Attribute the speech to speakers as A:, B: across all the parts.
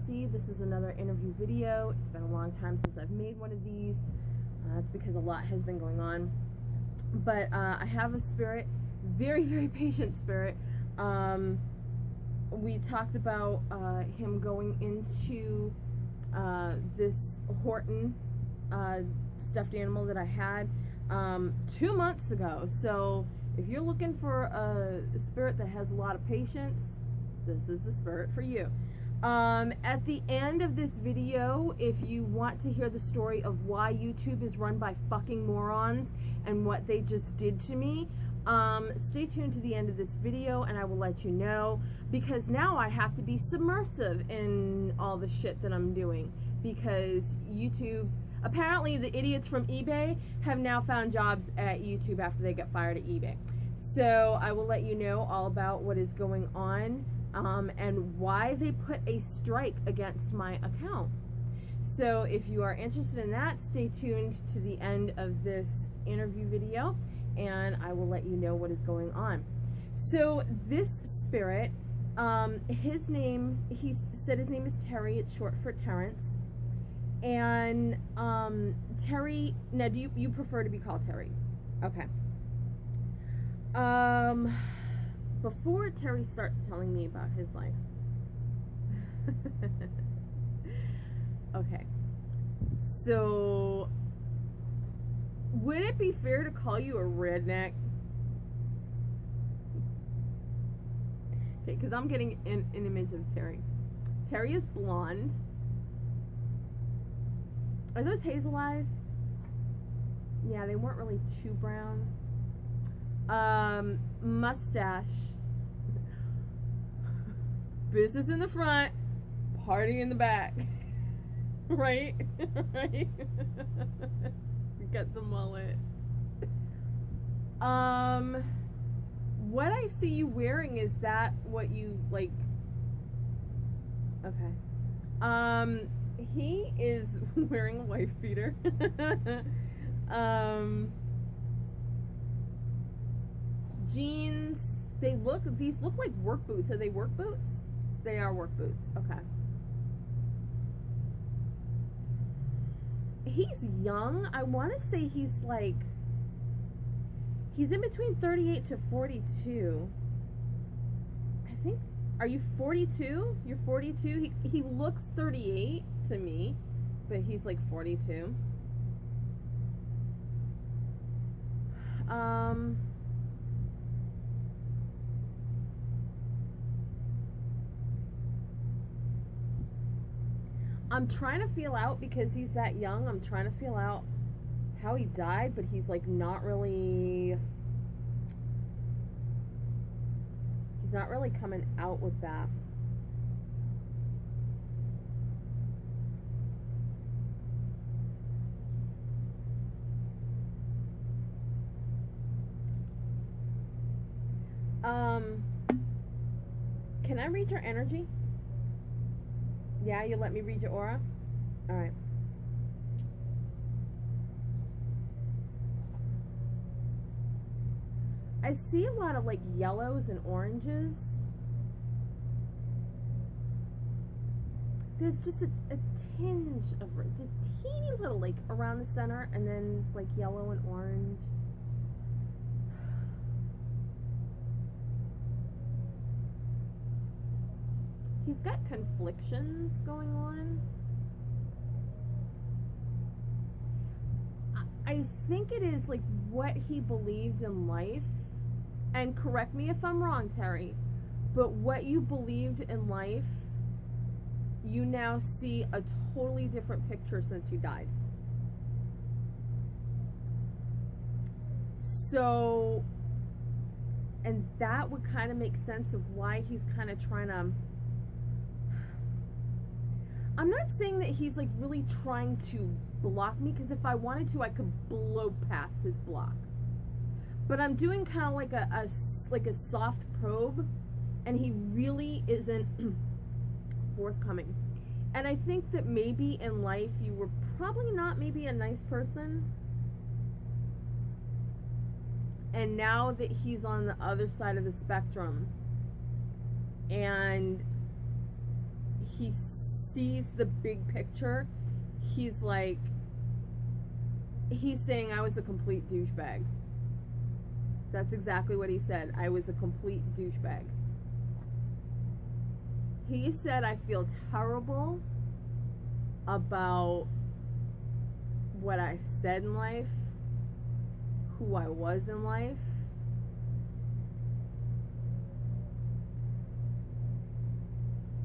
A: see, this is another interview video. It's been a long time since I've made one of these. It's because a lot has been going on. But I have a spirit, very, very patient spirit. We talked about him going into this Horton stuffed animal that I had 2 months ago. So if you're looking for a spirit that has a lot of patience, this is the spirit for you. At the end of this video, if you want to hear the story of why YouTube is run by fucking morons and what they just did to me, stay tuned to the end of this video and I will let you know, because now I have to be submersive in all the shit that I'm doing, because YouTube, apparently the idiots from eBay have now found jobs at YouTube after they get fired at eBay. So I will let you know all about what is going on and why they put a strike against my account. So if you are interested in that, stay tuned to the end of this interview video and I will let you know what is going on. So this spirit, his name, he said his name is Terry. It's short for Terrence. And Terry, now do you prefer to be called Terry? Okay. Before Terry starts telling me about his life. Okay. So, would it be fair to call you a redneck? Okay, because I'm getting an image of Terry. Terry is blonde. Are those hazel eyes? Yeah, they weren't really too brown. Mustache. Business in the front, party in the back. Right? Right? Got the mullet. What I see you wearing, is that what you like? Okay. He is wearing a wife beater. Jeans. These look like work boots. Are they work boots? They are work boots. Okay. He's young. I want to say he's in between 38 to 42. I think. Are you 42? You're 42? He looks 38 to me, but he's like 42. I'm trying to feel out, because he's that young, I'm trying to feel out how he died, but he's like not really coming out with that. Can I read your energy? Yeah, you let me read your aura? Alright. I see a lot of like yellows and oranges. There's just a tinge of just a teeny little like around the center, and then it's like yellow and orange. He's got conflictions going on. I think it is like what he believed in life, and correct me if I'm wrong, Terry, but what you believed in life, you now see a totally different picture since you died. So, and that would kind of make sense of why he's kind of trying to, I'm not saying that he's like really trying to block me, because if I wanted to, I could blow past his block. But I'm doing kind of like a soft probe, and he really isn't forthcoming. And I think that maybe in life you were probably not maybe a nice person, and now that he's on the other side of the spectrum and he sees the big picture, he's saying I was a complete douchebag. That's exactly what he said. I was a complete douchebag. He said I feel terrible about what I said in life, who I was in life.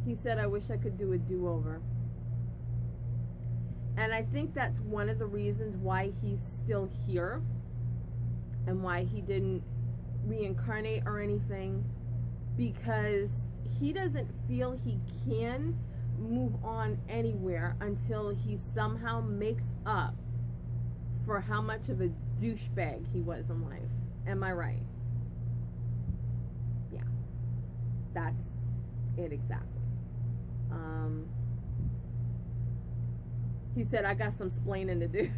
A: He said I wish I could do a do-over. And I think that's one of the reasons why he's still here and why he didn't reincarnate or anything, because he doesn't feel he can move on anywhere until he somehow makes up for how much of a douchebag he was in life. Am I right? Yeah. That's it exactly. He said, I got some splaining to do.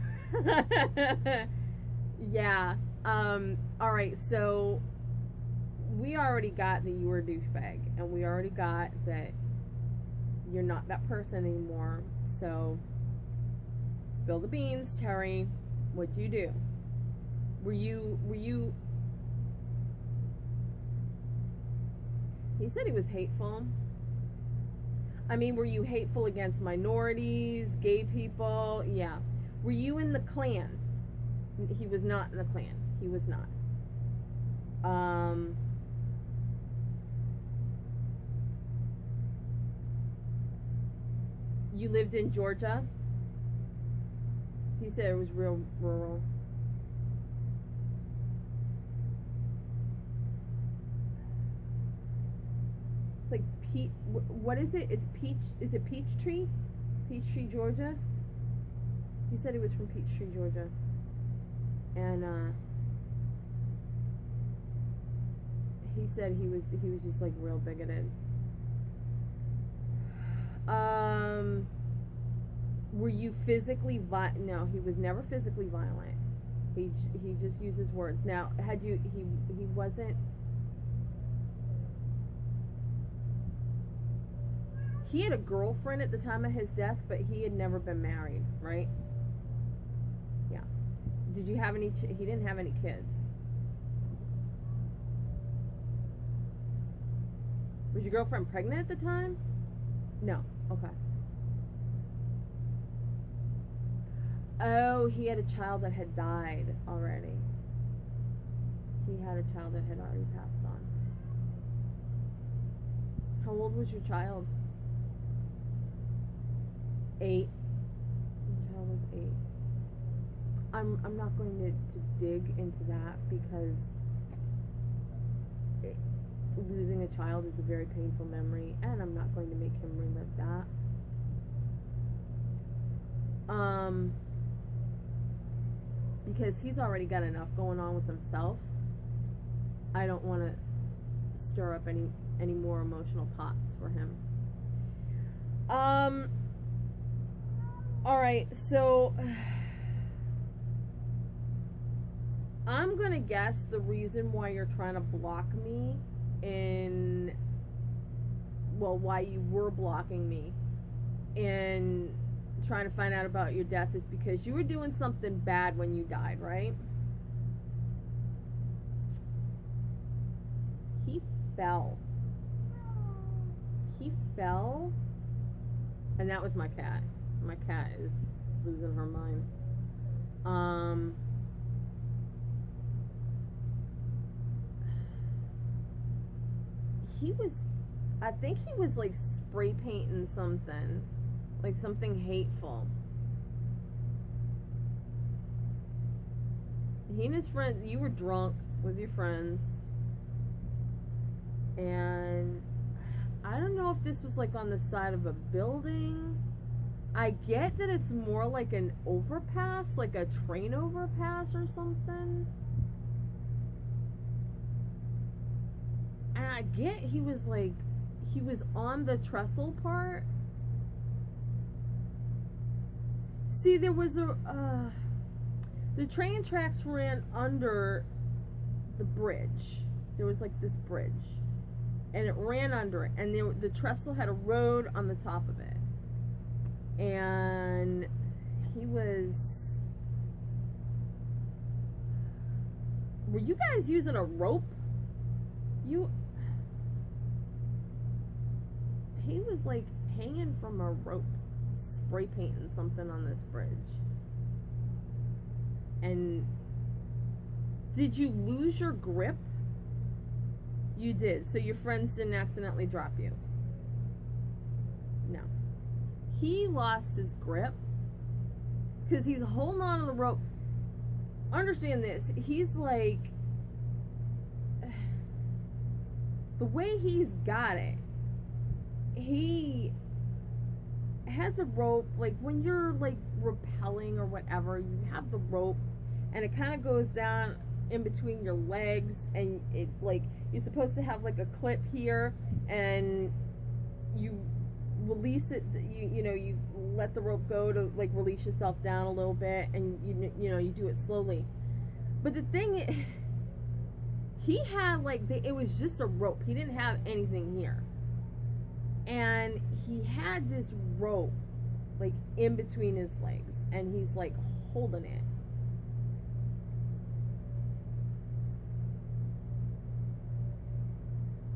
A: Yeah. Alright, so we already got that you were a douchebag, and we already got that you're not that person anymore. So, spill the beans, Terry. What'd you do? Were you... He said he was hateful. I mean, were you hateful against minorities, gay people? Yeah. Were you in the Klan? He was not in the Klan. He was not. You lived in Georgia? He said it was real rural. It's like what is it? It's Peach. Is it Peachtree? Peachtree, Georgia? He said he was from Peachtree, Georgia. And he said he was just like real bigoted. Were you physically violent? No, he was never physically violent. He just uses words. Now, had you he wasn't. He had a girlfriend at the time of his death, but he had never been married, right? Yeah. Did you have any? He didn't have any kids. Was your girlfriend pregnant at the time? No. Okay. Oh, he had a child that had died already. He had a child that had already passed on. How old was your child? 8. The child was 8. I'm not going to dig into that because losing a child is a very painful memory, and I'm not going to make him relive that. Because he's already got enough going on with himself. I don't want to stir up any more emotional pots for him. Alright, so I'm gonna guess the reason why you're trying to block me why you were blocking me and trying to find out about your death is because you were doing something bad when you died, right? He fell, and that was my cat. My cat is losing her mind. I think he was like spray painting something, like something hateful. He and his friends, you were drunk with your friends, and I don't know if this was like on the side of a building. I get that it's more like an overpass, like a train overpass or something. And I get he was on the trestle part. See, there was the train tracks ran under the bridge. There was like this bridge, and it ran under it, and the trestle had a road on the top of it. and he was... Were you guys using a rope? He was like hanging from a rope, spray painting something on this bridge. And did you lose your grip? You did. So your friends didn't accidentally drop you? No. He lost his grip because he's holding on to the rope. Understand this. He's like, the way he's got it, he had the rope, like when you're like rappelling or whatever, you have the rope and it kind of goes down in between your legs, and it, like, you're supposed to have like a clip here, and you release it, you know, you let the rope go to like release yourself down a little bit, and you know, you do it slowly. But the thing, he had like, it was just a rope. He didn't have anything here. And he had this rope like in between his legs, and he's like holding it.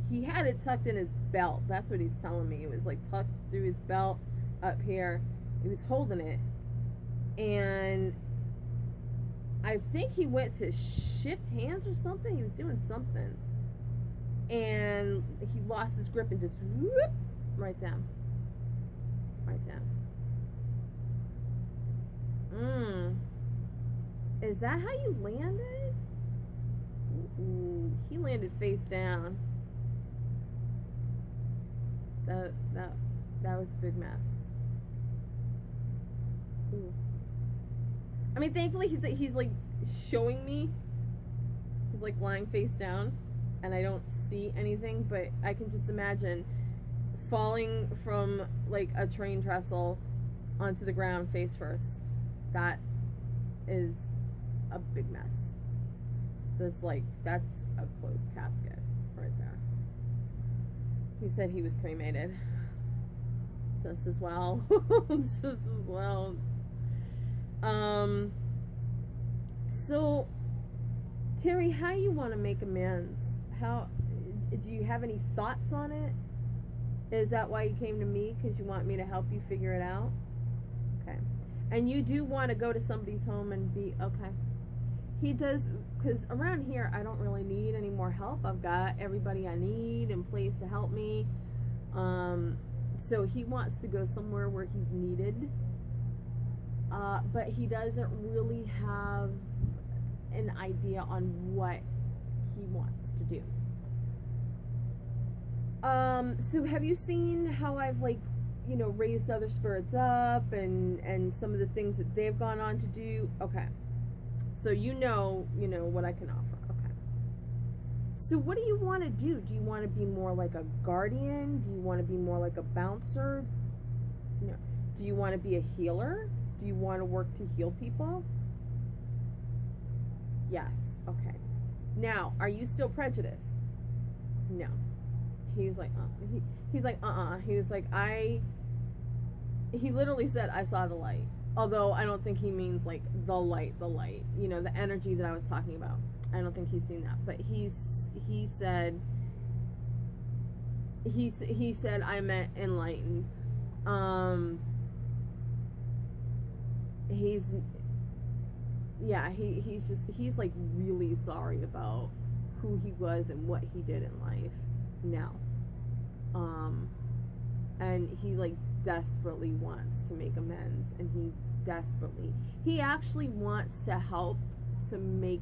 A: He had it tucked in his belt. That's what he's telling me. It was like tucked through his belt up here. He was holding it. And I think he went to shift hands or something. He was doing something. And he lost his grip and just whoop, right down. Right down. Is that how you landed? Ooh, he landed face down. That was a big mess. Ooh. I mean, thankfully he's like showing me. He's like lying face down, and I don't see anything, but I can just imagine falling from like a train trestle onto the ground face first. That is a big mess. That's a closed casket right there. He said he was cremated. Just as well. Just as well. So, Terry, how you want to make amends? How, do you have any thoughts on it? Is that why you came to me? Because you want me to help you figure it out? Okay. And you do want to go to somebody's home and be, okay. He does, because around here I don't really need any more help. I've got everybody I need in place to help me. So he wants to go somewhere where he's needed. But he doesn't really have an idea on what he wants to do. So have you seen how I've, like, you know, raised other spirits up and some of the things that they've gone on to do? Okay. So you know what I can offer. Okay. So what do you want to do? Do you want to be more like a guardian? Do you want to be more like a bouncer? No. Do you want to be a healer? Do you want to work to heal people? Yes. Okay. Now, are you still prejudiced? No. He's like, he's like, He was like, he literally said, I saw the light. Although I don't think he means like the light, you know, the energy that I was talking about. I don't think he's seen that. But he said I meant enlightened. He's like really sorry about who he was and what he did in life now. And he like desperately wants to make amends, and he actually wants to help to make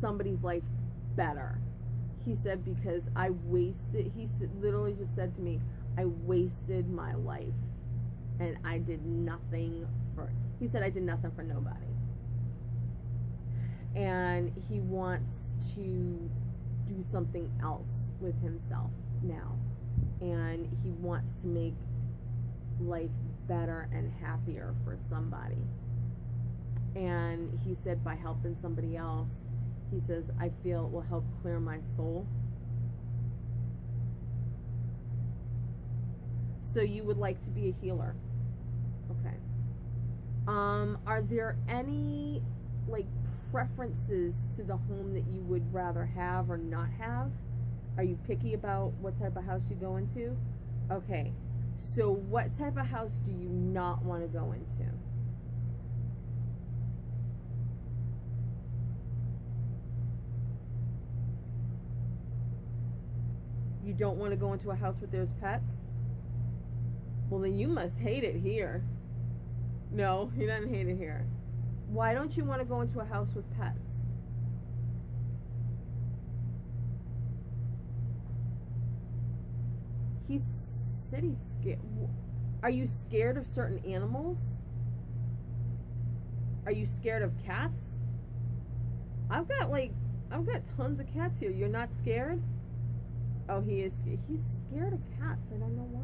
A: somebody's life better. He said, because he literally just said to me, I wasted my life and I did nothing he said I did nothing for nobody. And he wants to do something else with himself now. And he wants to make life better and happier for somebody. And he said by helping somebody else, he says, I feel it will help clear my soul. So you would like to be a healer. Okay. Are there any, like, preferences to the home that you would rather have or not have? Are you picky about what type of house you go into? Okay. So what type of house do you not want to go into? You don't want to go into a house where there's pets? Well, then you must hate it here. No, he doesn't hate it here. Why don't you want to go into a house with pets? He said he's scared. Are you scared of certain animals? Are you scared of cats? I've got tons of cats here. You're not scared? Oh, he's scared of cats. I don't know why.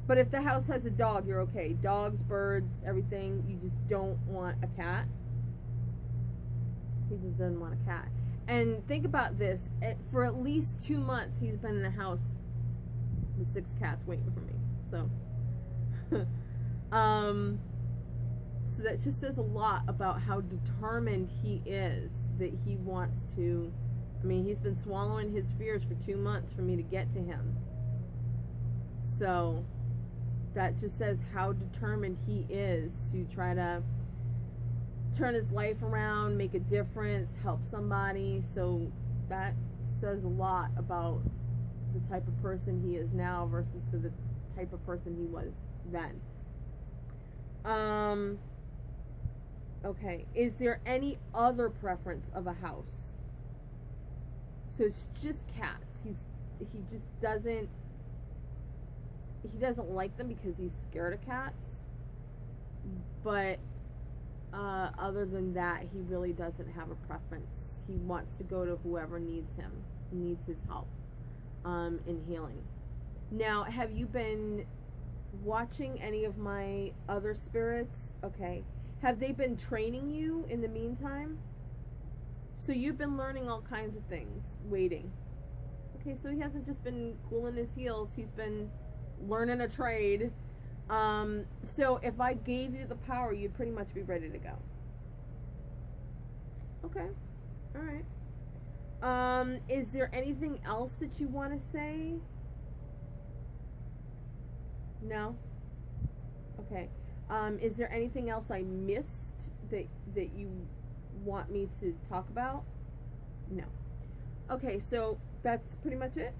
A: But if the house has a dog, you're okay. Dogs, birds, everything. You just don't want a cat. He just doesn't want a cat. And think about this. For at least 2 months, he's been in a house with 6 cats waiting for me. So, so that just says a lot about how determined he is, that he wants to. I mean, he's been swallowing his fears for 2 months for me to get to him. So that just says how determined he is to try to turn his life around, make a difference, help somebody. So that says a lot about the type of person he is now versus to the type of person he was then. Okay, is there any other preference of a house? So it's just cats. He just doesn't like them because he's scared of cats. But other than that, he really doesn't have a preference. He wants to go to whoever needs him, needs his help in healing. Now, have you been watching any of my other spirits? Okay. Have they been training you in the meantime? So you've been learning all kinds of things, waiting. Okay, so he hasn't just been cooling his heels, he's been learning a trade. So if I gave you the power, you'd pretty much be ready to go. Okay, alright. Is there anything else that you want to say? No? Okay. Is there anything else I missed that you want me to talk about? No. Okay, so that's pretty much it.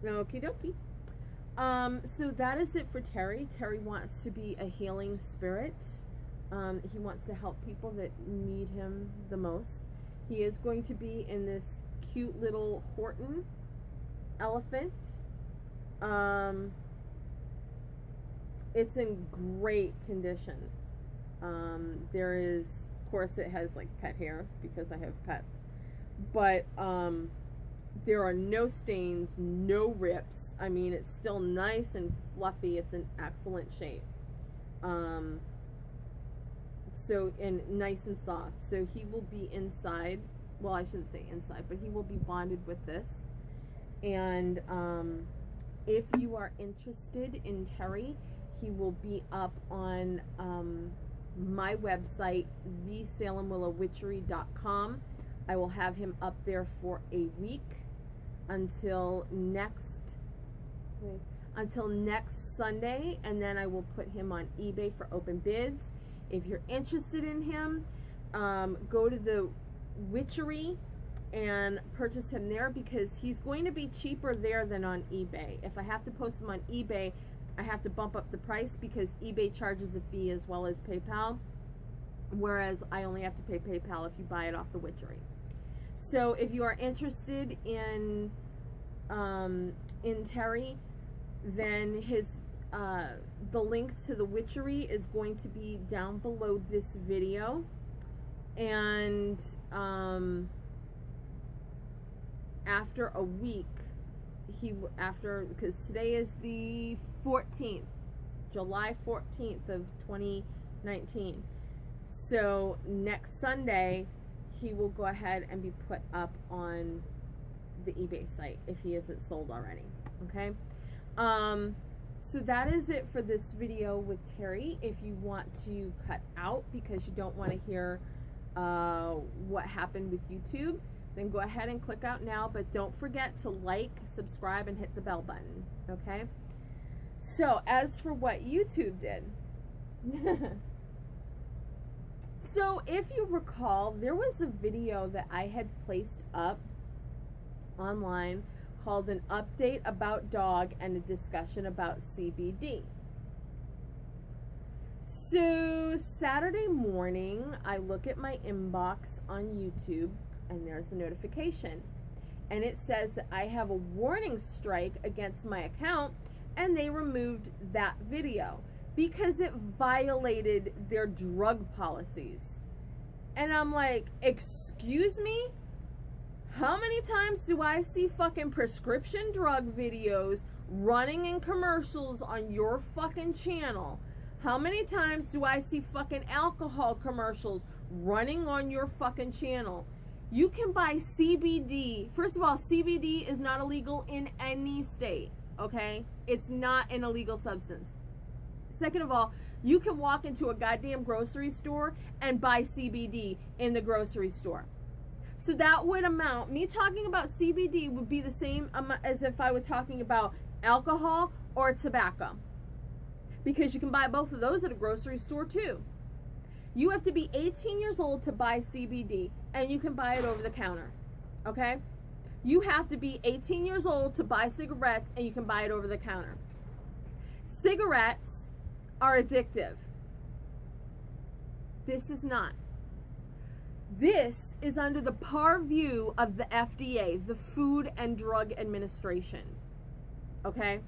A: Okie dokie. So that is it for Terry. Terry wants to be a healing spirit. He wants to help people that need him the most. He is going to be in this cute little Horton elephant. It's in great condition. There is, of course, it has like pet hair because I have pets, but there are no stains, no rips. I mean, it's still nice and fluffy. It's in excellent shape. So, and nice and soft. So he will be inside. Well, I shouldn't say inside, but he will be bonded with this. And if you are interested in Terry, he will be up on my website, thesalemwillowwitchery.com. I will have him up there for a week until next Sunday, and then I will put him on eBay for open bids. If you're interested in him, go to the Witchery and purchase him there, because he's going to be cheaper there than on eBay. If I have to post him on eBay, I have to bump up the price because eBay charges a fee as well as PayPal, whereas I only have to pay PayPal if you buy it off the Witchery. So if you are interested in Terry, then his the link to the Witchery is going to be down below this video, and after a week, because today is the 14th, July 14th of 2019. So next Sunday, he will go ahead and be put up on the eBay site if he isn't sold already. Okay. So that is it for this video with Terry. If you want to cut out because you don't want to hear what happened with YouTube, then go ahead and click out now, but don't forget to like, subscribe, and hit the bell button. Okay. So as for what YouTube did, so if you recall, there was a video that I had placed up online called An Update About Dog and a Discussion About CBD. So Saturday morning, I look at my inbox on YouTube and there's a notification. And it says that I have a warning strike against my account, and they removed that video because it violated their drug policies. And I'm like, excuse me? How many times do I see fucking prescription drug videos running in commercials on your fucking channel? How many times do I see fucking alcohol commercials running on your fucking channel? You can buy CBD. First of all, CBD is not illegal in any state, okay? It's not an illegal substance. Second of all, you can walk into a goddamn grocery store and buy CBD in the grocery store. So that would amount, me talking about CBD would be the same as if I were talking about alcohol or tobacco. Because you can buy both of those at a grocery store too. You have to be 18 years old to buy CBD, and you can buy it over the counter, okay? You have to be 18 years old to buy cigarettes, and you can buy it over the counter. Cigarettes are addictive. This is not. This is under the purview of the FDA, the Food and Drug Administration, okay?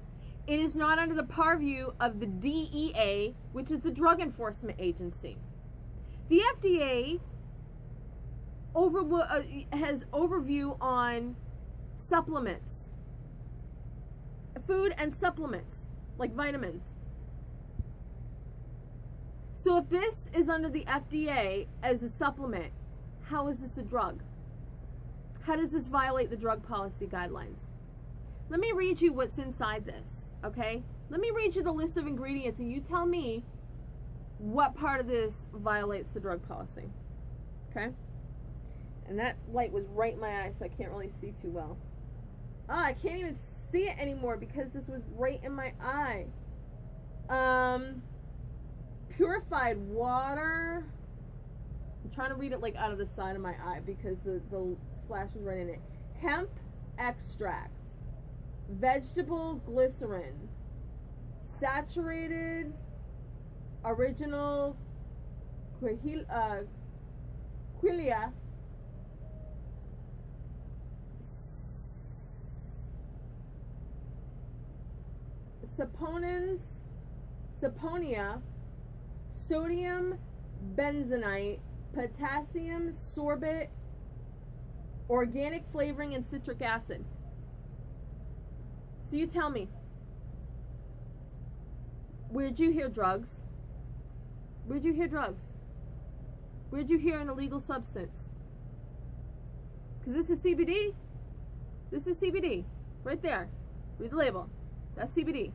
A: It is not under the purview of the DEA, which is the Drug Enforcement Agency. The FDA has overview on supplements, food and supplements, like vitamins. So if this is under the FDA as a supplement, how is this a drug? How does this violate the drug policy guidelines? Let me read you what's inside this, okay? Let me read you the list of ingredients and you tell me what part of this violates the drug policy, okay? And that light was right in my eye, so I can't really see too well. Oh, I can't even see it anymore because this was right in my eye. Purified water. I'm trying to read it like out of the side of my eye because the flash is right in it. Hemp extract, vegetable glycerin, saturated original quillia, saponia, sodium benzenite, potassium sorbate, organic flavoring, and citric acid. So you tell me, where'd you hear drugs? Where'd you hear drugs? Where'd you hear an illegal substance? Because this is CBD. This is CBD. Right there. Read the label. That's CBD.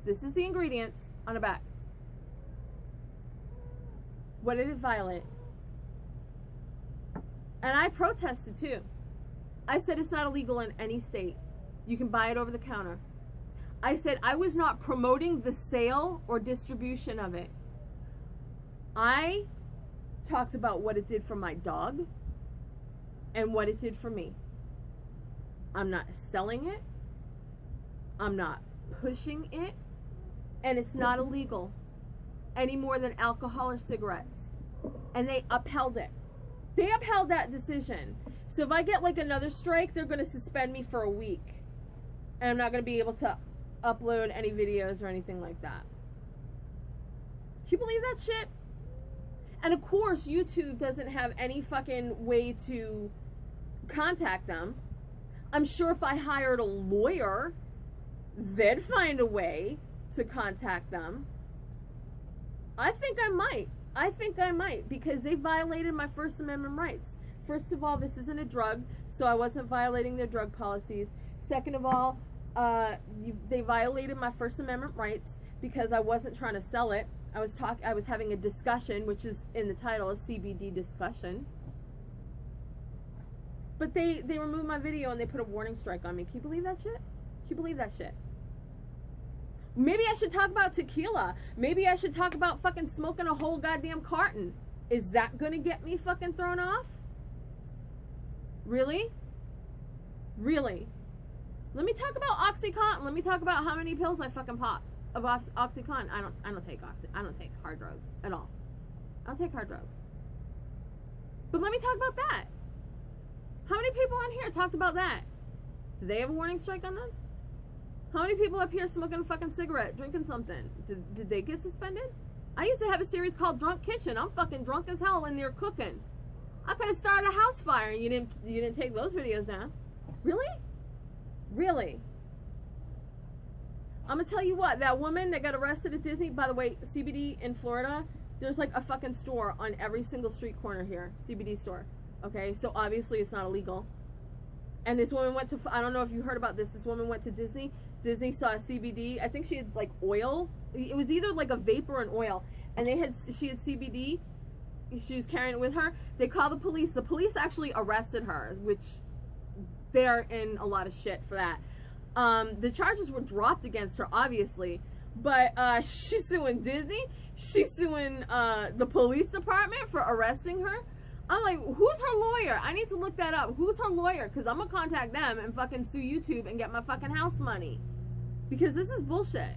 A: This is the ingredients on the back. What did it violate? And I protested too. I said it's not illegal in any state. You can buy it over the counter. I said I was not promoting the sale or distribution of it. I talked about what it did for my dog and what it did for me. I'm not selling it. I'm not pushing it. And it's not illegal any more than alcohol or cigarettes. And they upheld it. They upheld that decision. So if I get like another strike, they're going to suspend me for a week. And I'm not going to be able to upload any videos or anything like that. Can you believe that shit? And of course, YouTube doesn't have any fucking way to contact them. I'm sure if I hired a lawyer, they'd find a way to contact them. I think I might. I think I might, because they violated my First Amendment rights. First of all, this isn't a drug, so I wasn't violating their drug policies. Second of all, they violated my First Amendment rights because I wasn't trying to sell it. I was having a discussion, which is in the title, a CBD discussion. But they removed my video and they put a warning strike on me. Can you believe that shit? Can you believe that shit? Maybe I should talk about tequila. Maybe I should talk about fucking smoking a whole goddamn carton. Is that gonna get me fucking thrown off? Really? Really? Let me talk about OxyContin. Let me talk about how many pills I fucking popped of OxyContin. I don't take hard drugs at all. I don't take hard drugs. But let me talk about that. How many people on here talked about that? Did they have a warning strike on them? How many people up here smoking a fucking cigarette, drinking something? Did they get suspended? I used to have a series called Drunk Kitchen. I'm fucking drunk as hell in there cooking. I could have started a house fire and you didn't take those videos down. Really? Really? I'm gonna tell you what, that woman that got arrested at Disney, by the way, CBD in Florida, there's like a fucking store on every single street corner here. CBD store. Okay, so obviously it's not illegal. And this woman went to, I don't know if you heard about this, this woman went to Disney. Disney saw a CBD, I think she had like oil. It was either like a vapor or an oil. And she had CBD. She was carrying it with her. They called the police. The police actually arrested her, which they're in a lot of shit for that. The charges were dropped against her, obviously. But she's suing Disney. She's suing the police department for arresting her. I'm like, who's her lawyer? I need to look that up. Who's her lawyer? Because I'm going to contact them and fucking sue YouTube and get my fucking house money. Because this is bullshit.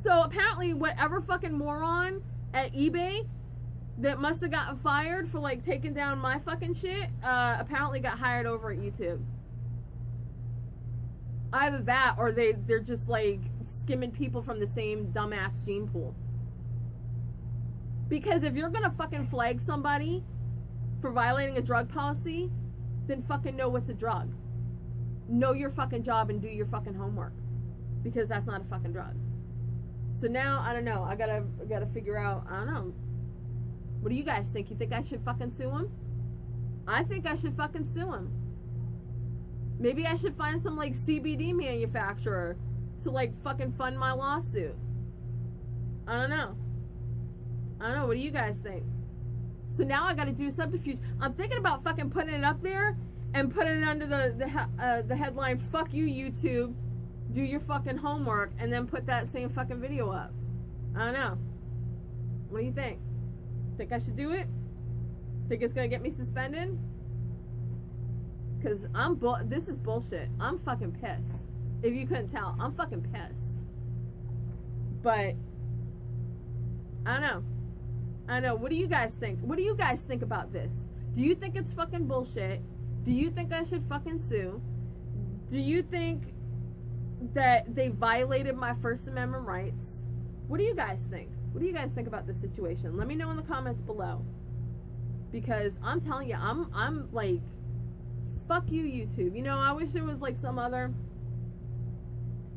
A: So apparently whatever fucking moron at eBay that must have gotten fired for like taking down my fucking shit, apparently got hired over at YouTube. Either that or they're just like skimming people from the same dumbass gene pool. Because if you're gonna fucking flag somebody for violating a drug policy, then fucking know what's a drug. Know your fucking job and do your fucking homework. Because that's not a fucking drug. So now, I don't know, I gotta figure out, I don't know. What do you guys think? You think I should fucking sue him? I think I should fucking sue him. Maybe I should find some like CBD manufacturer to like fucking fund my lawsuit. I don't know. I don't know, what do you guys think? So now I gotta do subterfuge. I'm thinking about fucking putting it up there and putting it under the headline, fuck you YouTube, do your fucking homework, and then put that same fucking video up. I don't know. What do you think? Think I should do it? Think it's gonna get me suspended? Cause this is bullshit. I'm fucking pissed. If you couldn't tell, I'm fucking pissed. But I don't know. I don't know. What do you guys think? What do you guys think about this? Do you think it's fucking bullshit? Do you think I should fucking sue? Do you think that they violated my First Amendment rights? What do you guys think? What do you guys think about this situation? Let me know in the comments below. Because I'm telling you, I'm like, fuck you, YouTube. You know, I wish there was like some other,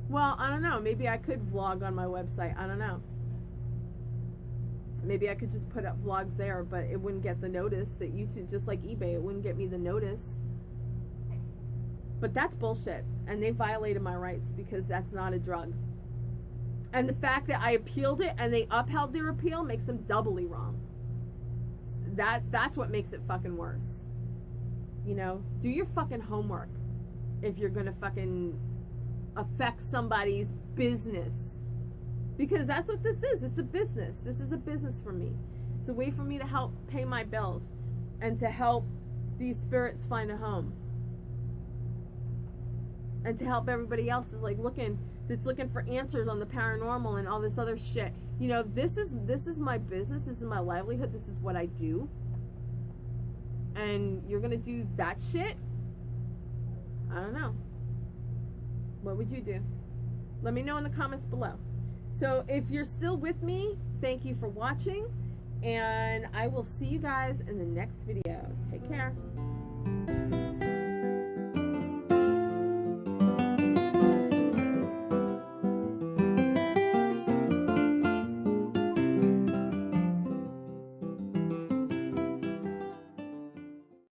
A: well, I don't know. Maybe I could vlog on my website. I don't know. Maybe I could just put up vlogs there, but it wouldn't get the notice that YouTube, just like eBay, it wouldn't get me the notice. But that's bullshit. And they violated my rights because that's not a drug. And the fact that I appealed it and they upheld their appeal makes them doubly wrong. That's what makes it fucking worse. You know, do your fucking homework if you're gonna fucking affect somebody's business. Because that's what this is. It's a business. This is a business for me. It's a way for me to help pay my bills and to help these spirits find a home. And to help everybody else is like that's looking for answers on the paranormal and all this other shit. You know, this is my business. This is my livelihood. This is what I do. And you're gonna do that shit? I don't know. What would you do? Let me know in the comments below. So if you're still with me, thank you for watching, and I will see you guys in the next video. Take care.